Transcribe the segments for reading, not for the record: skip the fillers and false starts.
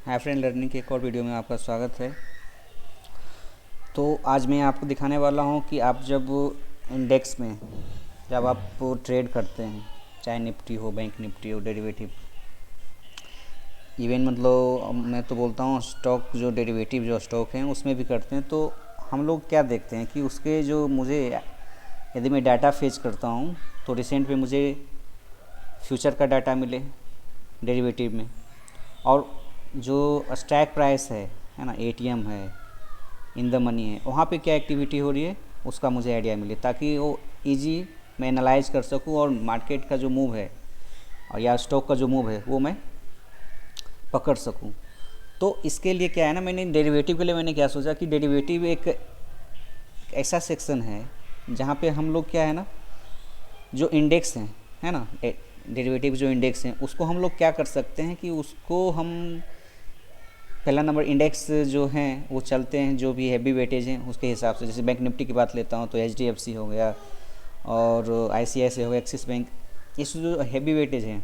Hi friend, learning के एक और वीडियो में आपका स्वागत है। तो आज मैं आपको दिखाने वाला हूं कि आप जब इंडेक्स में जब आप ट्रेड करते हैं, चाहे निफ्टी हो, बैंक निफ्टी हो, डेरिवेटिव, इवन मतलब मैं तो बोलता हूं स्टॉक, जो डेरिवेटिव जो स्टॉक हैं उसमें भी करते हैं। तो हम लोग क्या देखते हैं कि उसके जो मुझे, यदि मैं डाटा फेच करता हूं तो रिसेंट में मुझे फ्यूचर का डाटा मिले डेरिवेटिव में, और जो स्ट्राइक प्राइस है ना, एटीएम है, इन द मनी है, वहाँ पे क्या एक्टिविटी हो रही है उसका मुझे आइडिया मिले, ताकि वो इजी मैं एनालाइज कर सकूँ और मार्केट का जो मूव है और या स्टॉक का जो मूव है वो मैं पकड़ सकूँ। तो इसके लिए क्या है ना, मैंने डेरिवेटिव के लिए मैंने क्या सोचा कि डेरिवेटिव एक ऐसा सेक्शन है जहाँ पे हम लोग क्या है ना, जो इंडेक्स हैं, है ना, डेरिवेटिव जो इंडेक्स हैं उसको हम लोग क्या कर सकते हैं कि उसको हम पहला नंबर इंडेक्स जो हैं वो चलते हैं, जो भी हैवी वेटेज हैं उसके हिसाब से। जैसे बैंक निफ्टी की बात लेता हूँ तो एच हो गया और ICICI हो गया, एक्सिस बैंक, ये सब जो हैवी वेटेज हैं,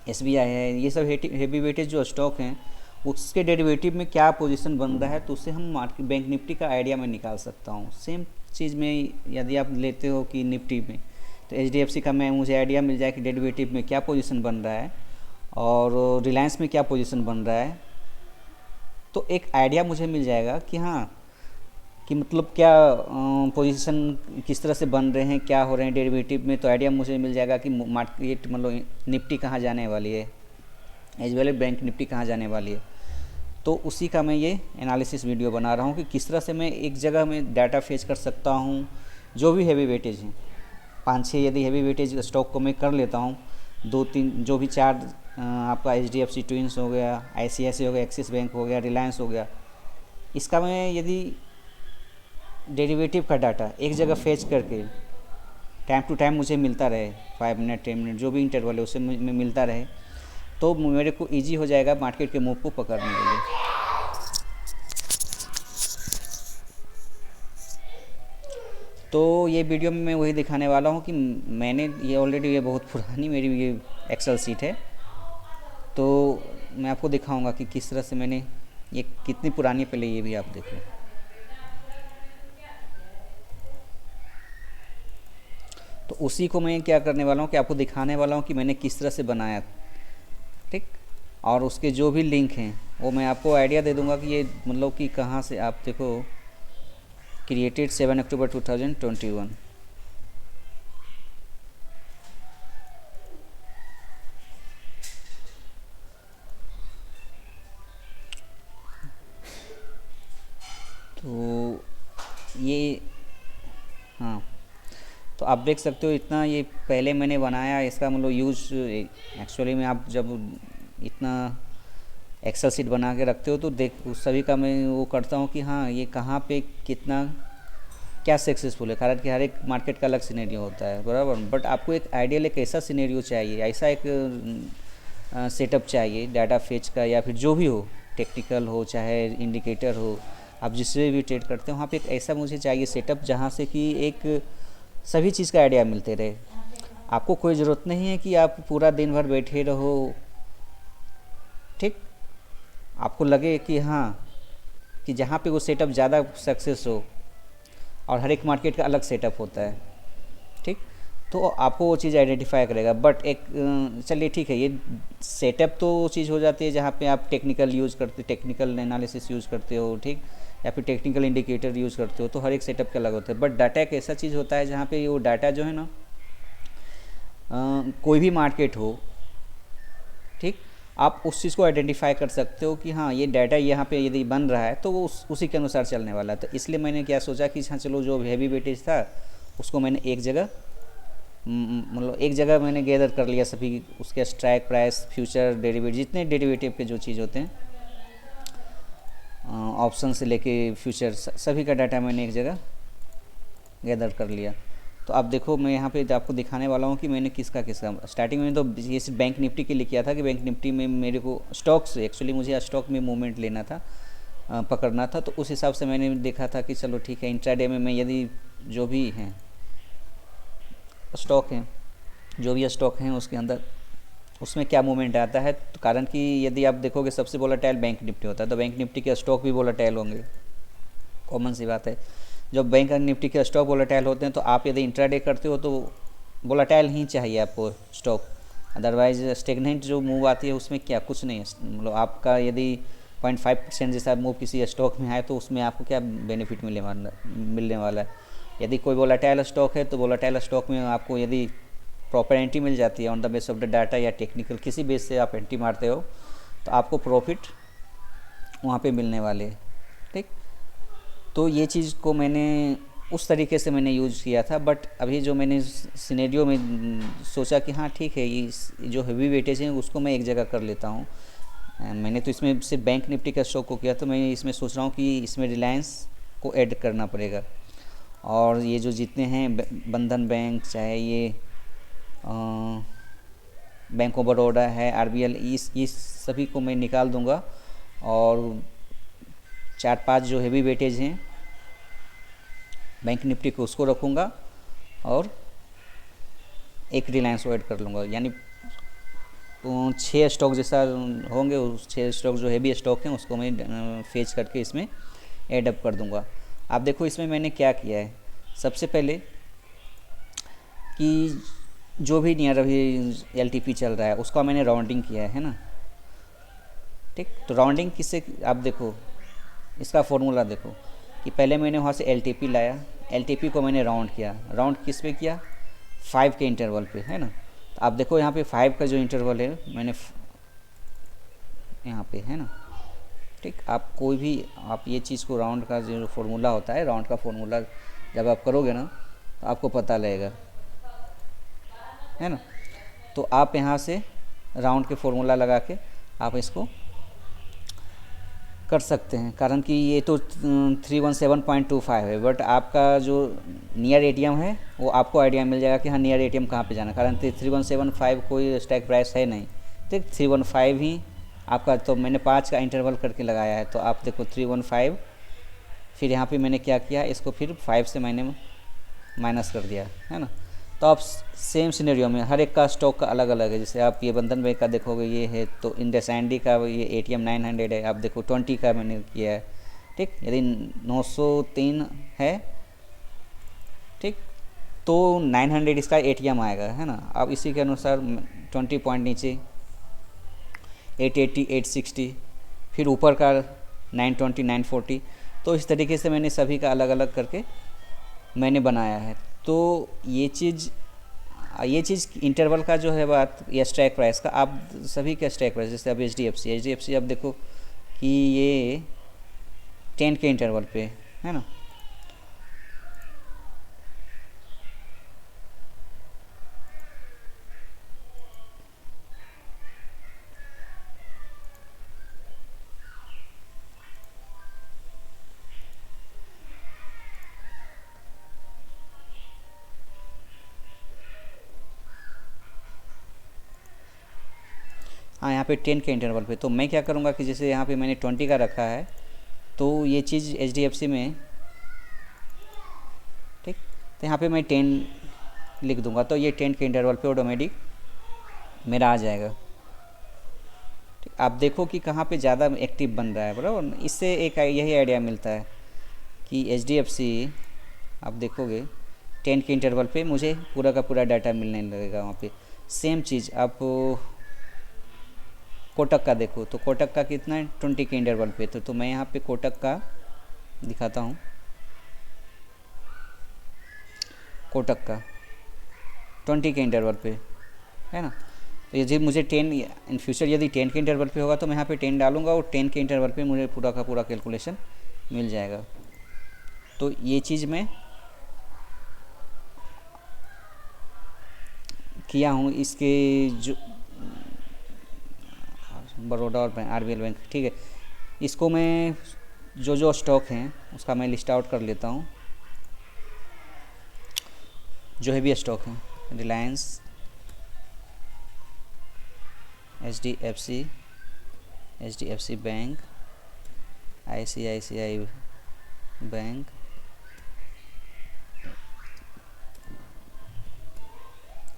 SBI है, ये सब हैवी वेटेज जो स्टॉक हैं उसके डेरिवेटिव में क्या पोजीशन बन रहा है, तो उससे हम मार्केट बैंक निफ्टी का आइडिया मैं निकाल सकता हूँ। सेम चीज़ में यदि आप लेते हो कि निफ्टी में, तो HDFC का मैं मुझे आइडिया मिल जाए कि डेरिवेटिव में क्या पोजीशन बन रहा है और रिलायंस में क्या पोजीशन बन रहा है, तो एक आइडिया मुझे मिल जाएगा कि हाँ, कि मतलब क्या पोजीशन किस तरह से बन रहे हैं, क्या हो रहे हैं डेरिवेटिव में। तो आइडिया मुझे मिल जाएगा कि मार्केट मतलब निफ्टी कहाँ जाने वाली है, as well as bank Nifty कहाँ जाने वाली है। तो उसी का मैं ये एनालिसिस वीडियो बना रहा हूँ कि किस तरह से मैं एक जगह में डाटा फेच कर सकता हूँ। जो भी हैवी वेटेज हैं, 5-6 यदि हैवी वेटेज स्टॉक को मैं कर लेता हूँ, 2-3 जो भी चार आपका HDFC ट्विंस हो गया, ICICI हो गया, एक्सिस बैंक हो गया, रिलायंस हो गया, इसका मैं यदि डेरिवेटिव का डाटा एक जगह फेच करके टाइम टू टाइम मुझे मिलता रहे, 5 मिनट 10 मिनट जो भी इंटरवल है उससे में मिलता रहे, तो मेरे को ईजी हो जाएगा मार्केट के मूव को पकड़ने के लिए। तो ये वीडियो में मैं वही दिखाने वाला हूँ कि मैंने ये ऑलरेडी, ये बहुत पुरानी मेरी ये एक्सेल सीट है, तो मैं आपको दिखाऊंगा कि किस तरह से मैंने ये कितनी पुरानी है, पहले ये भी आप देखो। तो उसी को मैं क्या करने वाला हूँ कि आपको दिखाने वाला हूँ कि मैंने किस तरह से बनाया, ठीक। और उसके जो भी लिंक हैं वो मैं आपको आइडिया दे दूंगा कि ये मतलब कि कहाँ से, आप देखो, क्रिएटेड 7 अक्टूबर 2021। तो ये, हाँ, तो आप देख सकते हो इतना ये पहले मैंने बनाया, इसका मतलब यूज एक्चुअली में आप जब इतना एक्सेल शीट बना के रखते हो तो देख उस सभी का मैं वो करता हूँ कि हाँ ये कहाँ पे कितना क्या सक्सेसफुल है, कारण कि हर एक मार्केट का अलग सिनेरियो होता है, बराबर। बट आपको एक आइडियल एक ऐसा सिनेरियो चाहिए, ऐसा एक सेटअप चाहिए डाटा फेच का, या फिर जो भी हो, टेक्निकल हो चाहे इंडिकेटर हो, आप जिससे भी ट्रेड करते हो वहाँ पे एक ऐसा मुझे चाहिए सेटअप जहाँ से कि एक सभी चीज़ का आइडिया मिलते रहे। आपको कोई ज़रूरत नहीं है कि आप पूरा दिन भर बैठे रहो, ठीक। आपको लगे कि हाँ, कि जहाँ पे वो सेटअप ज़्यादा सक्सेस हो, और हर एक मार्केट का अलग सेटअप होता है, ठीक। तो आपको वो चीज़ आइडेंटिफाई करेगा। बट एक चलिए ठीक है, ये सेटअप तो वो चीज़ हो जाती है जहाँ पे आप टेक्निकल यूज़ करते, टेक्निकल एनालिसिस यूज़ करते हो, ठीक, या फिर टेक्निकल इंडिकेटर यूज़ करते हो, तो हर एक सेटअप का अलग होता है। बट डाटा एक ऐसा चीज़ होता है जहाँ पे वो डाटा जो है ना, कोई भी मार्केट हो, ठीक, आप उस चीज़ को आइडेंटिफाई कर सकते हो कि हाँ ये डाटा यहाँ पे यदि बन रहा है तो वो उसी के अनुसार चलने वाला है। तो इसलिए मैंने क्या सोचा कि हाँ चलो, जो हैवी वेटेज था उसको मैंने एक जगह, मतलब एक जगह मैंने गैदर कर लिया सभी, उसके स्ट्राइक प्राइस, फ्यूचर, डेरिवेटिव, जितने डेरिवेटिव के जो चीज़ होते हैं, ऑप्शन से लेके फ्यूचर, सभी का डाटा मैंने एक जगह गैदर कर लिया। तो आप देखो, मैं यहाँ पे आपको दिखाने वाला हूँ कि मैंने किसका किसका, स्टार्टिंग में तो ये सिर्फ बैंक निफ्टी के लिए किया था कि बैंक निफ्टी में मेरे को स्टॉक्स, एक्चुअली मुझे स्टॉक में मूवमेंट लेना था, पकड़ना था। तो उस हिसाब से मैंने देखा था कि चलो ठीक है, इंट्राडे में मैं यदि जो भी हैं स्टॉक हैं, जो भी स्टॉक हैं उसके अंदर उसमें क्या मूवमेंट आता है, तो कारण कि यदि आप देखोगे सबसे वोलेटाइल बैंक निफ्टी होता है, तो बैंक निफ्टी के स्टॉक भी वोलेटाइल होंगे, कॉमन सी बात है। जब बैंक निफ्टी के स्टॉक वोलेटाइल होते हैं तो आप यदि इंट्राडे करते हो तो वोलेटाइल ही चाहिए आपको स्टॉक, अदरवाइज स्टेगनेंट जो मूव आती है उसमें क्या कुछ नहीं है। मतलब आपका यदि 0.5% जैसा मूव किसी स्टॉक में आए तो उसमें आपको क्या बेनिफिट मिलने वाला है। यदि कोई वोलेटाइल स्टॉक है तो वोलेटाइल स्टॉक में आपको यदि प्रॉपर एंट्री मिल जाती है on the base of the data या टेक्निकल किसी बेस से आप एंट्री मारते हो तो आपको प्रॉफिट वहाँ पे मिलने वाले हैं। ठीक, तो ये चीज़ को मैंने उस तरीके से मैंने यूज़ किया था, बट अभी जो मैंने सिनेरियो में सोचा कि हाँ ठीक है, ये जो हेवी वेटेज है उसको मैं एक जगह कर लेता हूँ। मैंने तो इसमें सिर्फ बैंक निफ्टी का स्टॉक को किया, तो मैं इसमें सोच रहा हूँ कि इसमें रिलायंस को ऐड करना पड़ेगा। और ये जो जितने हैं बंधन बैंक, चाहे ये बैंक ऑफ बड़ौदा है, आरबीएल, इस सभी को मैं निकाल दूंगा और 4-5 जो हेवी वेटेज हैं बैंक निफ्टी को उसको रखूँगा और एक रिलायंस को ऐड कर लूँगा, यानी 6 स्टॉक जैसा होंगे। उस 6 स्टॉक जो हेवी स्टॉक हैं उसको मैं फेच करके इसमें ऐड अप कर दूँगा। आप देखो इसमें मैंने क्या किया है, सबसे पहले कि जो भी नियर अभी एलटीपी चल रहा है उसका मैंने राउंडिंग किया है ना। ठीक, तो राउंडिंग किससे, आप देखो इसका फॉर्मूला देखो कि पहले मैंने वहाँ से एलटीपी लाया, एलटीपी को मैंने राउंड किया, राउंड किस पे किया, 5 के इंटरवल पे, है ना। तो आप देखो यहाँ पे 5 का जो इंटरवल है मैंने यहाँ पे, है ना। ठीक, आप कोई भी आप ये चीज़ को राउंड का जो फॉर्मूला होता है, राउंड का फॉर्मूला जब आप करोगे ना तो आपको पता लगेगा, है ना। तो आप यहाँ से राउंड के फॉर्मूला लगा के आप इसको कर सकते हैं, कारण कि ये तो 317.25 है, बट आपका जो नियर एटीएम है वो आपको आइडिया मिल जाएगा कि हाँ नियर एटीएम कहाँ पे जाना, कारण 3175 कोई स्टैक प्राइस है नहीं। ठीक, 315 ही आपका, तो मैंने 5 का इंटरवल करके लगाया है, तो आप देखो 315, फिर यहाँ पे मैंने क्या किया, इसको फिर 5 से मैंने माइनस कर दिया, है ना। तो आप सेम सिनेरियो में हर एक का स्टॉक का अलग अलग है। जैसे आप ये बंधन बैंक का देखोगे ये है, तो इंडसइंड का ये एटीएम 900 है, आप देखो 20 का मैंने किया है। ठीक, यदि 903 है, ठीक, तो 900 इसका एटीएम आएगा, है ना। अब इसी के अनुसार 20 पॉइंट नीचे 880, 860, फिर ऊपर का 920, 940। तो इस तरीके से मैंने सभी का अलग अलग करके मैंने बनाया है। तो ये चीज़ इंटरवल का जो है बात, या स्ट्राइक प्राइस का, आप सभी का स्ट्राइक प्राइस, जैसे अब एच डी एफ सी अब देखो कि ये 10 के इंटरवल पे, है ना। हाँ, यहाँ पे 10 के इंटरवल पे, तो मैं क्या करूँगा कि जैसे यहाँ पे मैंने 20 का रखा है, तो ये चीज़ एच डी एफ सी में, ठीक, तो यहाँ पे मैं 10 लिख दूँगा, तो ये 10 के इंटरवल पे ऑटोमेटिक मेरा आ जाएगा। ठीक, आप देखो कि कहाँ पे ज़्यादा एक्टिव बन रहा है, बराबर। इससे एक यही आइडिया मिलता है कि एच डी एफ सी आप देखोगे 10 के इंटरवल पे मुझे पूरा का पूरा डाटा मिलने लगेगा वहाँ पे। सेम चीज़ आप कोटक का देखो, तो कोटक का कितना है, 20 के इंटरवल पे। तो मैं यहाँ पे कोटक का दिखाता हूँ, कोटक का 20 के इंटरवल पे, है ना। तो यदि मुझे 10 इन फ्यूचर यदि 10 के इंटरवल पे होगा तो मैं यहाँ पे 10 डालूंगा और 10 के इंटरवल पे मुझे पूरा का पूरा कैलकुलेशन मिल जाएगा। तो ये चीज़ मैं किया हूँ इसके जो बड़ौदा और आरबीएल बैंक, ठीक है। इसको मैं जो स्टॉक हैं उसका मैं लिस्ट आउट कर लेता हूँ। जो हेवी स्टॉक हैं, Reliance, H D F C bank, ICICI bank,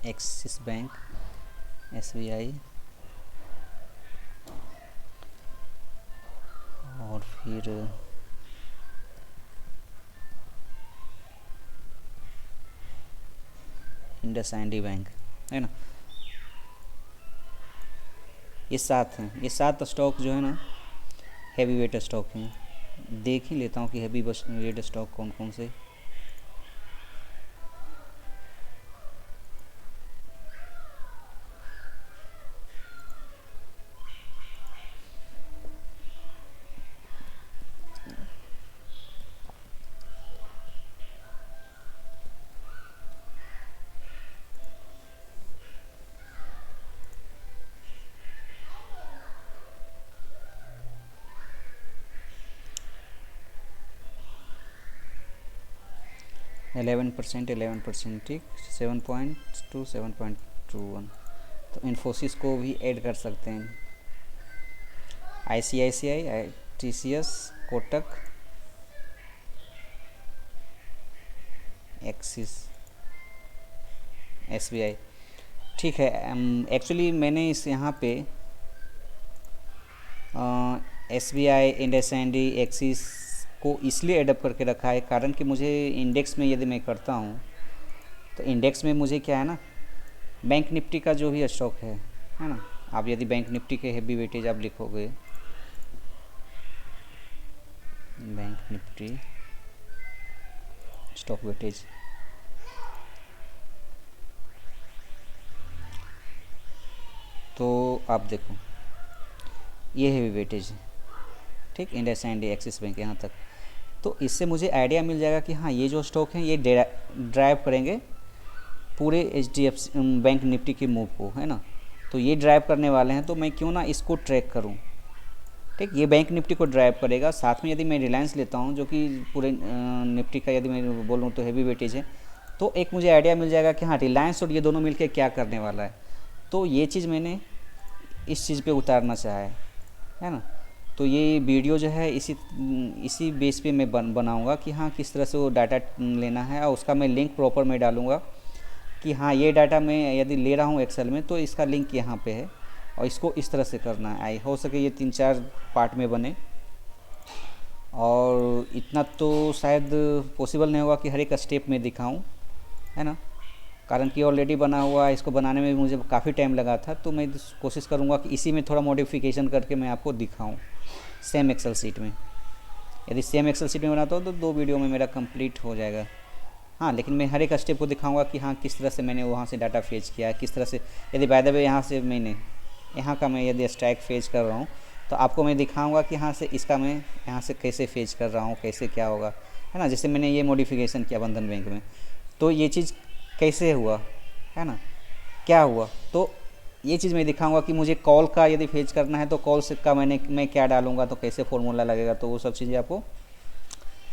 Axis bank, SBI, फिर इंडसइंड बैंक है ना, ये 7 हैं। ये 7 स्टॉक जो है ना हैवी वेट स्टॉक हैं। देख ही लेता हूँ कि हैवी वेट स्टॉक कौन कौन से। एलेवन परसेंट ठीक, 7.2 7.21। तो इन्फोसिस को भी ऐड कर सकते हैं। ICICI, TCS, Kotak, axis, SBI। ठीक है। एक्चुअली मैंने इस यहाँ पे SBI, इंडसइंड, एक्सिस को इसलिए एडअप करके रखा है, कारण कि मुझे इंडेक्स में यदि मैं करता हूँ तो इंडेक्स में मुझे क्या है ना, बैंक निफ्टी का जो भी स्टॉक है ना। आप यदि बैंक निफ्टी के हेवी वेटेज आप लिखोगे, बैंक निफ्टी स्टॉक वेटेज, तो आप देखो ये हेवी वेटेज है ठीक, इंडसइंड, एक्सिस बैंक यहाँ तक। तो इससे मुझे आइडिया मिल जाएगा कि हाँ ये जो स्टॉक हैं ये ड्राइव करेंगे पूरे HDFC बैंक निफ्टी के मूव को, है ना। तो ये ड्राइव करने वाले हैं, तो मैं क्यों ना इसको ट्रैक करूं ठीक। ये बैंक निफ्टी को ड्राइव करेगा। साथ में यदि मैं रिलायंस लेता हूं जो कि पूरे निफ्टी का यदि मैं बोलूँ तो हैवी वेटेज है, तो एक मुझे आइडिया मिल जाएगा कि हाँ रिलायंस और ये दोनों मिलकर क्या करने वाला है। तो ये चीज़ मैंने इस चीज़ पे उतारना चाहा है ना। तो ये वीडियो जो है इसी बेस पे मैं बनाऊंगा कि हाँ किस तरह से वो डाटा लेना है, और उसका मैं लिंक प्रॉपर मैं डालूंगा कि हाँ ये डाटा मैं यदि ले रहा हूँ एक्सेल में तो इसका लिंक यहाँ पे है और इसको इस तरह से करना है। आई हो सके ये 3-4 पार्ट में बने, और इतना तो शायद पॉसिबल नहीं होगा कि हर एक स्टेप में दिखाऊँ, है ना, कारण कि ऑलरेडी बना हुआ है। इसको बनाने में भी मुझे काफ़ी टाइम लगा था, तो मैं कोशिश करूँगा कि इसी में थोड़ा मॉडिफिकेशन करके मैं आपको दिखाऊँ सेम एक्सेल सीट में। यदि सेम एक्सेल सीट में बनाता हूँ तो 2 वीडियो में मेरा कंप्लीट हो जाएगा। हाँ, लेकिन मैं हर एक स्टेप को दिखाऊंगा कि हाँ किस तरह से मैंने वहाँ से डाटा फेच किया है, किस तरह से। यदि बाय द वे यहाँ से मैंने यहाँ का मैं यदि स्ट्राइक फेच कर रहा हूँ तो आपको मैं दिखाऊंगा कि हाँ से इसका मैं यहाँ से कैसे फेच कर रहा हूँ, कैसे क्या होगा, है ना। जैसे मैंने ये मॉडिफिकेशन किया बंधन बैंक में, तो ये चीज़ कैसे हुआ, है ना, क्या हुआ। तो ये चीज़ मैं दिखाऊंगा कि मुझे कॉल का यदि फेच करना है तो कॉल से का मैं क्या डालूंगा, तो कैसे फॉर्मूला लगेगा, तो वो सब चीज़ें आपको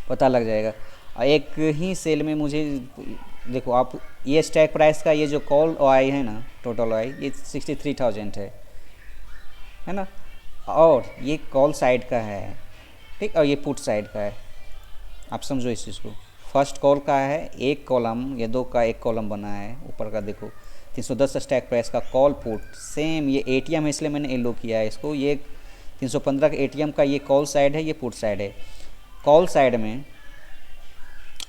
पता लग जाएगा। एक ही सेल में मुझे देखो आप, ये स्टैक प्राइस का ये जो कॉल OI है ना, टोटल OI ये 63,000 है ना, और ये कॉल साइड का है ठीक, और ये पुट साइड का है। आप समझो इस चीज़ को। फर्स्ट कॉल का है एक कॉलम, ये 2 का एक कॉलम बना है ऊपर का, देखो 310 स्टैक प्राइस का कॉल पुट सेम। ये ATM है इसलिए मैंने एलो किया है इसको। ये 315 का ATM का ये कॉल साइड है, ये पुट साइड है। कॉल साइड में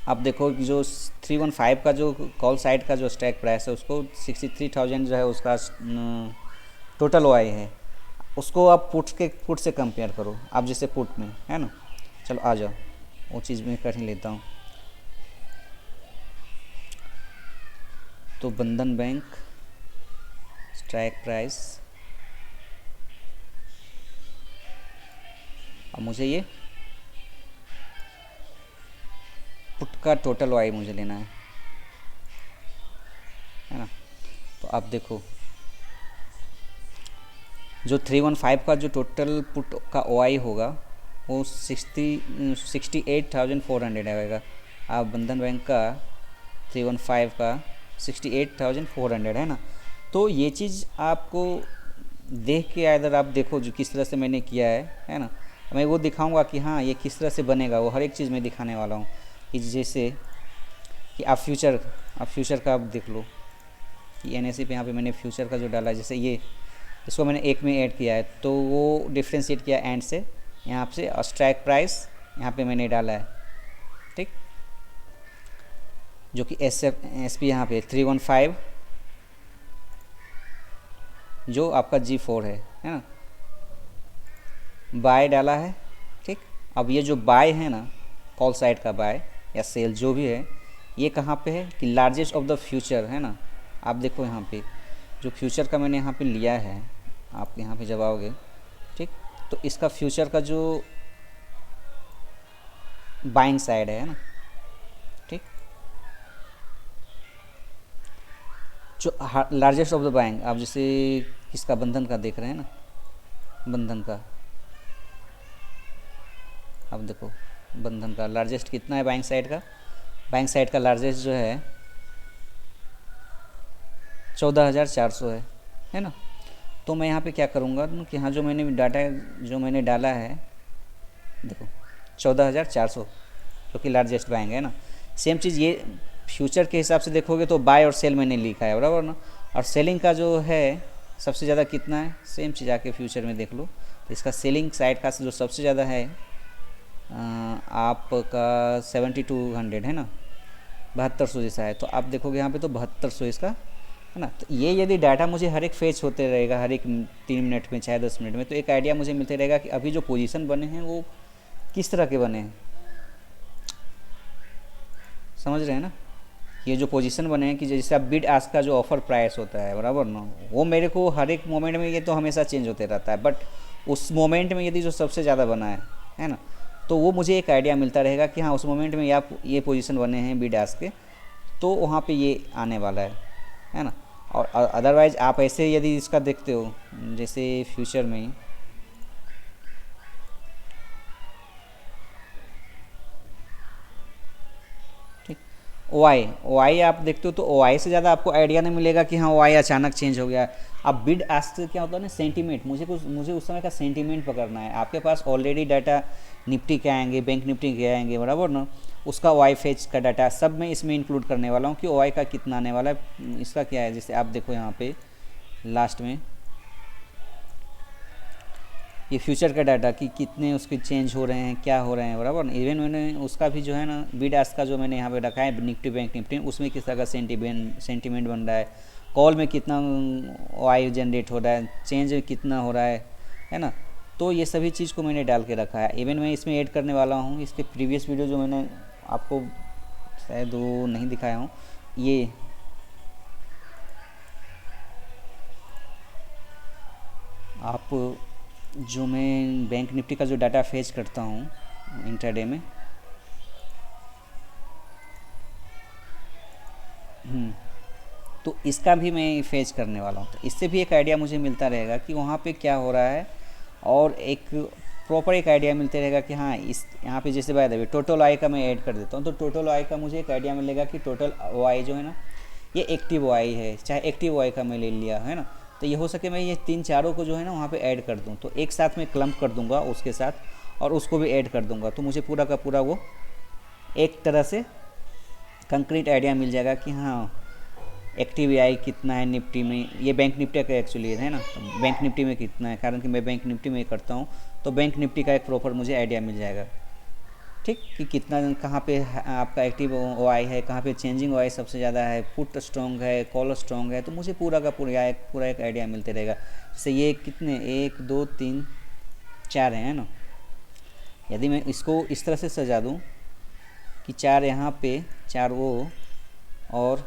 आप देखो जो 315 का जो कॉल साइड का जो स्टैक प्राइस है उसको 63,000 जो है उसका टोटल OI है, उसको आप पुट से कंपेयर करो, आप जैसे पुट में, है ना। चलो आ जाओ, वो चीज़ मैं कर ही लेता हूँ। तो बंधन बैंक स्ट्राइक प्राइस, अब मुझे ये पुट का टोटल OI मुझे लेना है ना। तो आप देखो जो 315 का जो टोटल पुट का OI होगा वो 68,400 आएगा। आप बंधन बैंक का 315 का 68,400 है ना। तो ये चीज़ आपको देख के इधर आप देखो जो किस तरह से मैंने किया है ना। मैं वो दिखाऊंगा कि हाँ ये किस तरह से बनेगा, वो हर एक चीज़ में दिखाने वाला हूँ। कि जैसे कि आप फ्यूचर का आप देख लो कि NSE पे यहाँ पे मैंने फ्यूचर का जो डाला है, जैसे ये इसको मैंने एक में ऐड किया है तो वो डिफ्रेंशिएट किया एंड से, यहाँ से स्ट्राइक प्राइस यहाँ पे मैंने डाला है, ठीक, जो कि एस पी यहाँ पे 315 जो आपका G4 है ना, बाय डाला है, ठीक। अब ये जो बाय है ना, कॉल साइड का बाय या सेल जो भी है, ये कहाँ पे है कि लार्जेस्ट ऑफ द फ्यूचर है ना। आप देखो यहाँ पे जो फ्यूचर का मैंने यहाँ पे लिया है, आप यहाँ पे जब आओगे, ठीक, तो इसका फ्यूचर का जो बाइंग साइड है ना, ठीक, जो लार्जेस्ट ऑफ द बाइंग, आप जैसे इसका बंधन का देख रहे हैं ना, बंधन का, अब देखो बंधन का लार्जेस्ट कितना है बाइंग साइड का, बाइंग साइड का लार्जेस्ट जो है 14,400 है ना। तो मैं यहाँ पे क्या करूँगा कि हाँ, जो मैंने डाटा जो मैंने डाला है, देखो 14,400 जो कि लार्जेस्ट बाइंग है ना। सेम चीज़ ये फ्यूचर के हिसाब से देखोगे तो बाय और सेल मैंने लिखा है, बराबर ना। और सेलिंग का जो है सबसे ज़्यादा कितना है, सेम चीज़ आके फ्यूचर में देख लो, तो इसका सेलिंग साइड का जो सबसे ज़्यादा है आपका 7200 है ना, 7200 जैसा है। तो आप देखोगे यहाँ पे तो 7200 इसका है ना। तो ये यदि डाटा मुझे हर एक फेच होते रहेगा, हर एक 3 मिनट में चाहे 10 मिनट में, तो एक आइडिया मुझे मिलते रहेगा कि अभी जो पोजीशन बने हैं वो किस तरह के बने हैं, समझ रहे हैं ना। ये जो पोजीशन बने हैं कि जैसे अब बिड आस्क का जो ऑफ़र प्राइस होता है, बराबर ना, वो मेरे को हर एक मोमेंट में, ये तो हमेशा चेंज होते रहता है, बट उस मोमेंट में यदि जो सबसे ज़्यादा बना है ना, तो वो मुझे एक आइडिया मिलता रहेगा कि हाँ उस मोमेंट में ये पोजीशन बने हैं बिड आस्क के, तो वहाँ पे ये आने वाला है ना। और अदरवाइज़ आप ऐसे यदि इसका देखते हो, जैसे फ्यूचर में ही OI आप देखते हो, तो OI से ज़्यादा आपको आइडिया नहीं मिलेगा कि हाँ OI अचानक चेंज हो गया। अब बिड आस्क से क्या होता है ना, सेंटीमेंट, मुझे उस समय का सेंटीमेंट पकड़ना है। आपके पास ऑलरेडी डाटा निफ्टी के आएंगे, बैंक निफ्टी के आएंगे, बराबर ना, उसका OI फेच का डाटा सब मैं इसमें इंक्लूड करने वाला हूँ कि OI का कितना आने वाला है, इसका क्या है। जैसे आप देखो यहाँ पे लास्ट में ये फ्यूचर का डाटा कि कितने उसके चेंज हो रहे हैं, क्या हो रहे हैं, बराबर ना। इवन मैंने उसका भी जो है ना, बिड आस्क का जो मैंने यहाँ पे रखा है निफ्टी बैंक निफ्टी, उसमें किस तरह का सेंटीमेंट बन रहा है, कॉल में कितना OI जनरेट हो रहा है, चेंज कितना हो रहा है ना। तो ये सभी चीज़ को मैंने डाल के रखा है। इवन मैं इसमें ऐड करने वाला हूँ, इसके प्रीवियस वीडियो जो मैंने आपको शायद वो नहीं दिखाया हूँ, ये आप जो मैं बैंक निफ्टी का जो डाटा फेच करता हूँ इंट्राडे में, तो इसका भी मैं फेच करने वाला हूँ। तो इससे भी एक आइडिया मुझे मिलता रहेगा कि वहाँ पे क्या हो रहा है, और एक प्रॉपर एक आइडिया मिलते रहेगा कि हाँ इस यहाँ पे जैसे by the way total OI का मैं ऐड कर देता हूँ, तो टोटल OI का मुझे एक आइडिया मिलेगा कि टोटल OI जो है ना, ये एक्टिव OI है, चाहे एक्टिव OI का मैं ले लिया है ना। तो ये हो सके मैं ये 3-4 को जो है ना वहाँ पे ऐड कर दूँ, तो एक साथ में क्लम्प कर दूँगा उसके साथ, और उसको भी ऐड कर दूँगा, तो मुझे पूरा का पूरा वो एक तरह से कंक्रीट आइडिया मिल जाएगा कि हाँ एक्टिव OI कितना है निफ्टी में। ये बैंक निफ्टी का एक्चुअली है ना, बैंक निफ्टी में कितना है, कारण कि मैं बैंक निफ्टी में करता हूँ, तो बैंक निफ्टी का एक प्रॉपर मुझे आइडिया मिल जाएगा, ठीक, कि कितना कहाँ पे आपका एक्टिव OI है, कहाँ पे चेंजिंग OI सबसे ज़्यादा है, पुट स्ट्रॉन्ग है, कॉल स्ट्रॉन्ग है। तो मुझे पूरा का पूरा एक आइडिया मिलते रहेगा। जैसे ये कितने 1 2 3 4 है ना, यदि मैं इसको इस तरह से सजा दूँ कि 4 यहाँ पे, 4 वो, और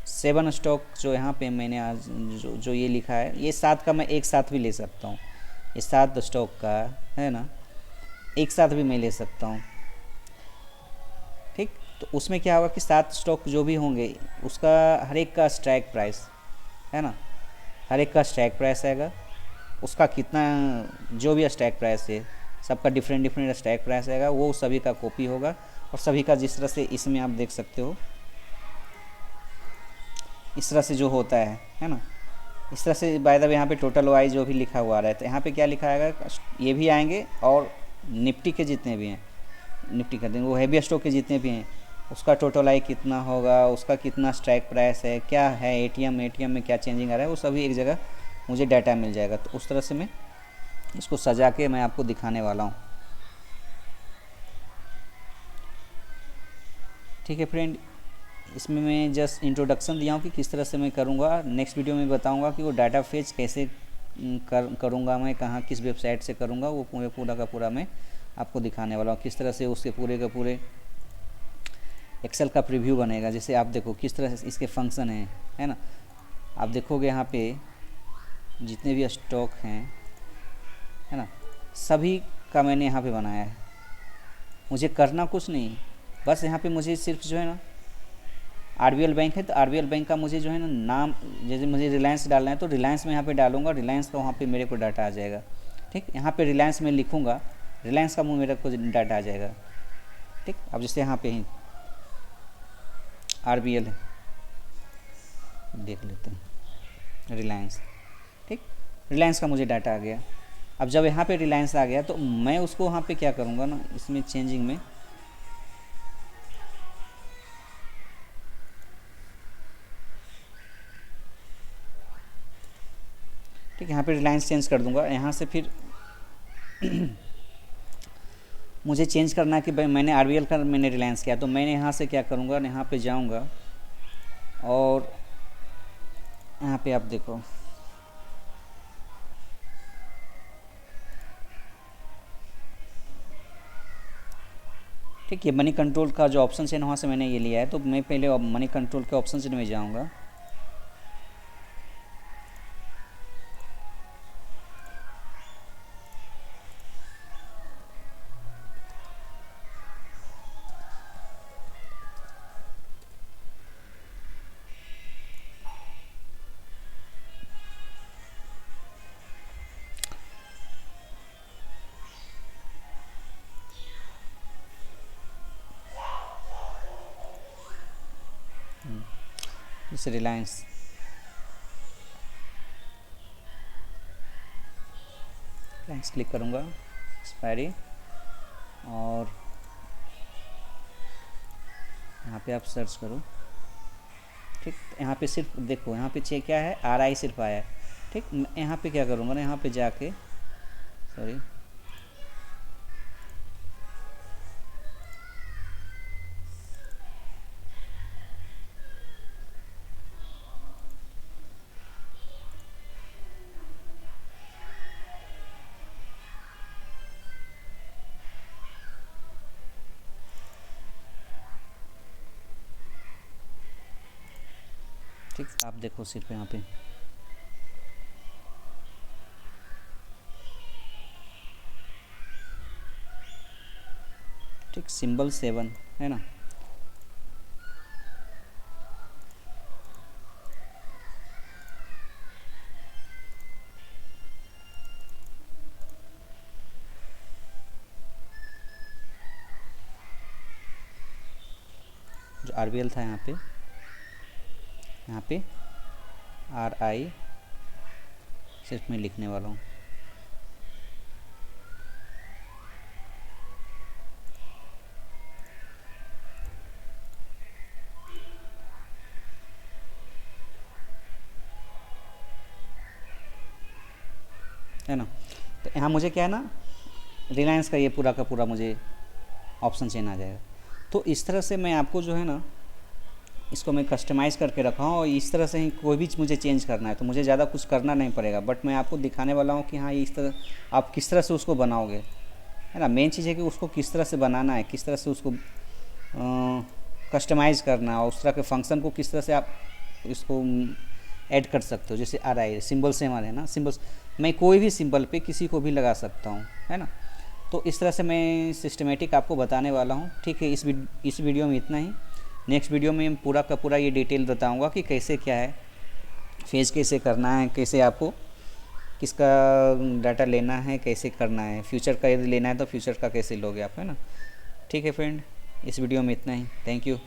सेवन स्टॉक जो यहाँ पे मैंने आज जो ये लिखा है, ये 7 का मैं एक साथ भी ले सकता हूँ। ये 7 स्टॉक का है ना, एक साथ भी मैं ले सकता हूँ, ठीक। तो उसमें क्या होगा कि 7 स्टॉक जो भी होंगे उसका हर एक का स्ट्राइक प्राइस है ना, हर एक का स्ट्राइक प्राइस आएगा, उसका कितना जो भी स्ट्राइक प्राइस है सबका डिफरेंट स्ट्राइक प्राइस आएगा, वो सभी का कॉपी होगा। और सभी का जिस तरह से इसमें आप देख सकते हो, इस तरह से जो होता है ना, इस तरह से बाय द वे यहाँ पे टोटल OI जो भी लिखा हुआ आ रहा है, तो यहाँ पे क्या लिखा आएगा, ये भी आएंगे, और निफ्टी के जितने भी हैं, निफ्टी का वो हैवी स्टॉक के जितने भी हैं उसका टोटल आई कितना होगा, उसका कितना स्ट्राइक प्राइस है, क्या है एटीएम में क्या चेंजिंग आ रहा है, वो सभी एक जगह मुझे डाटा मिल जाएगा। तो उस तरह से मैं इसको सजा के मैं आपको दिखाने वाला हूँ। ठीक है फ्रेंड, इसमें मैं जस्ट इंट्रोडक्शन दिया हूँ कि किस तरह से मैं करूँगा। नेक्स्ट वीडियो में बताऊँगा कि वो डाटा फेच कैसे करूँगा मैं, कहाँ किस वेबसाइट से करूँगा, वो पूरा का पूरा मैं आपको दिखाने वाला हूँ। किस तरह से उसके पूरे का पूरे एक्सेल का प्रीव्यू बनेगा। जैसे आप देखो किस तरह से इसके फंक्शन हैं, है ना। आप देखोगे यहाँ पे जितने भी स्टॉक हैं, है ना, सभी का मैंने यहाँ पे बनाया है। मुझे करना कुछ नहीं, बस यहाँ पे मुझे सिर्फ जो है ना आरबीएल बैंक है तो आरबीएल बैंक का मुझे जो है ना नाम, जैसे मुझे रिलायंस डालना है तो रिलायंस में यहाँ पे डालूंगा, रिलायंस का वहाँ पे मेरे को डाटा आ जाएगा। ठीक, यहाँ पे रिलायंस में लिखूँगा, रिलायंस का मेरे को डाटा आ जाएगा। ठीक, अब जैसे यहाँ पे ही आरबीएल है, देख लेते हैं रिलायंस। ठीक, रिलायंस का मुझे डाटा आ गया। अब जब यहाँ पे रिलायंस आ गया तो मैं उसको वहाँ पे क्या करूँगा ना, इसमें चेंजिंग में ठीक, यहाँ पे रिलायंस चेंज कर दूंगा। यहाँ से फिर मुझे चेंज करना है कि भाई मैंने आरबीएल का मैंने रिलायंस किया, तो मैंने यहाँ से क्या करूँगा, यहाँ पे जाऊँगा और यहाँ पे आप देखो ठीक, ये मनी कंट्रोल का जो ऑप्शन है वहाँ से मैंने ये लिया है। तो मैं पहले मनी कंट्रोल के ऑप्शन से में जाऊँगा। जैसे रिलायंस, क्लिक करूँगा, एक्सपायरी, और यहाँ पे आप सर्च करो। ठीक, यहाँ पे सिर्फ देखो, यहाँ पे चेक क्या है, आरआई सिर्फ आया है। ठीक, यहाँ पे क्या करूँगा ना, यहाँ पे जाके सॉरी ठीक, आप देखो सिर्फ यहाँ पे ठीक, सिंबल 7 है ना। जो आरबीएल था यहाँ पे आर आई सिर्फ मैं लिखने वाला हूँ। है ना, तो यहाँ मुझे क्या है ना, रिलायंस का ये पूरा का पूरा मुझे ऑप्शन चेंज आ जाएगा। तो इस तरह से मैं आपको जो है ना इसको मैं कस्टमाइज़ करके रखा हूँ, और इस तरह से ही कोई भी मुझे चेंज करना है तो मुझे ज़्यादा कुछ करना नहीं पड़ेगा, बट मैं आपको दिखाने वाला हूँ कि हाँ इस तरह आप किस तरह से उसको बनाओगे, है ना। मेन चीज़ है कि उसको किस तरह से बनाना है, किस तरह से उसको कस्टमाइज़ करना है, और उस तरह के फंक्शन को किस तरह से आप इसको ऐड कर सकते हो। जैसे आर आई सिम्बल से हमारे ना, सिम्बल्स मैं कोई भी सिंबल पे किसी को भी लगा सकता हूँ, है ना। तो इस तरह से मैं सिस्टमेटिक आपको बताने वाला हूँ। ठीक है, इस वीडियो में इतना ही। नेक्स्ट वीडियो में पूरा का पूरा ये डिटेल बताऊँगा कि कैसे क्या है, फेज कैसे करना है, कैसे आपको किसका डाटा लेना है, कैसे करना है, फ्यूचर का यदि लेना है तो फ्यूचर का कैसे लोगे आप, है ना। ठीक है फ्रेंड, इस वीडियो में इतना ही। Thank you.